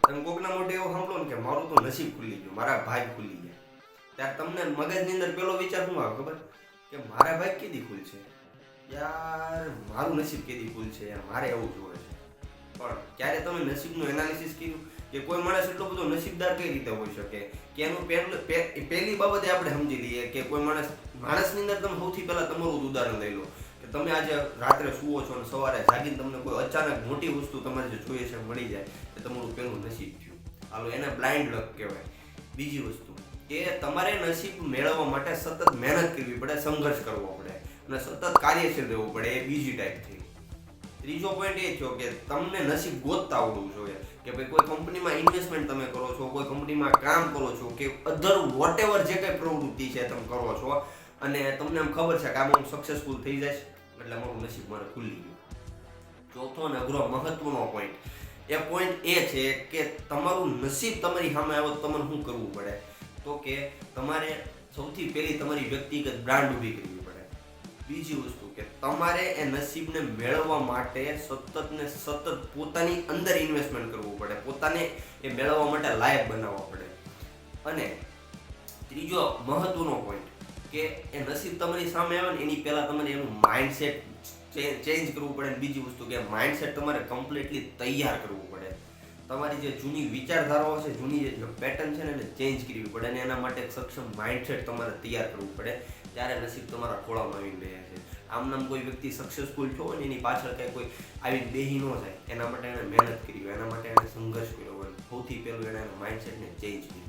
તમે કોકના મોઢે એવું સાંભળો ને કે મારું તો નસીબ ખુલી ગયું, મારા ભાગ ખુલી ગયા, ત્યારે તમને મગજની અંદર પેલો વિચાર શું આવે ખબર? કે મારા ભાગ કેદી ખુલશે યાર, મારું નસીબ કેદી ખુલશે યાર, મારે એવું જોવે છે. પણ ક્યારે તમે નસીબનું એનાલિસિસ કર્યું કે કોઈ માણસ એટલો બધો નસીબદાર કઈ રીતે હોઈ શકે? કે એનું પહેલી બાબતે આપણે સમજી લઈએ કે કોઈ માણસની અંદર તમે સૌથી પહેલા તમારું જ ઉદાહરણ લઈ લો કે તમે આજે રાત્રે સુવો છો અને સવારે જાગીને તમને કોઈ અચાનક મોટી વસ્તુ તમારે જે જોઈએ છે મળી જાય, એ તમારું પહેલું નસીબ થયું. હાલો એને બ્લાઇન્ડ લક કહેવાય. બીજી વસ્તુ કે તમારે નસીબ મેળવવા માટે સતત મહેનત કરવી પડે, સંઘર્ષ કરવો પડે અને સતત કાર્યશીલ રહેવું પડે, એ બીજી ટાઈપ થઈ. ત્રીજો પોઈન્ટ એ થયો કે તમને નસીબ ગોતતા આવડવું જોઈએ કે ભાઈ કોઈ કંપનીમાં ઇન્વેસ્ટમેન્ટ તમે કરો છો, કોઈ કંપનીમાં કામ કરો છો કે અધર વોટ એવર જે કંઈ પ્રવૃત્તિ છે તમે કરો છો અને તમને એમ ખબર છે કે આમાં હું સક્સેસફુલ થઈ જઈશ એટલે મારું નસીબ મારે ખુલી ગયું. ચોથો અને અઘરો મહત્વનો પોઈન્ટ એ છે કે તમારું નસીબ તમારી સામે આવે તો તમારે શું કરવું પડે? તો કે તમારે સૌથી પહેલી તમારી વ્યક્તિગત બ્રાન્ડ ઊભી કરવી પડે. બીજી વસ્તુ કે તમારે એ નસીબને મેળવવા માટે સતત પોતાની અંદર ઇન્વેસ્ટમેન્ટ કરવું પડે, પોતાને એ મેળવવા માટે લાયક બનાવવા પડે. અને ત્રીજો મહત્વનો પોઈન્ટ કે એ નસીબ તમારી સામે આવે ને એની પહેલાં તમારે એનું માઇન્ડસેટ ચેન્જ કરવું પડે. અને બીજી વસ્તુ કે માઇન્ડસેટ તમારે કમ્પ્લીટલી તૈયાર કરવું પડે. તમારી જે જૂની વિચારધારાઓ છે, જૂની જે પેટર્ન છે ને એને ચેન્જ કરવી પડે અને એના માટે એક સક્ષમ માઇન્ડસેટ તમારે તૈયાર કરવું પડે. ત્યારે નસીબ તમારા ખોળામાં આવીને રહે છે. આમ નામ કોઈ વ્યક્તિ સક્સેસફુલ થયો હોય ને એની પાછળ કંઈ કોઈ આવી બેહી ન જાય, એના માટે એને મહેનત કરી હોય, એના માટે એને સંઘર્ષ કર્યો હોય. સૌથી પહેલું એના માઇન્ડસેટને ચેન્જ કર્યું.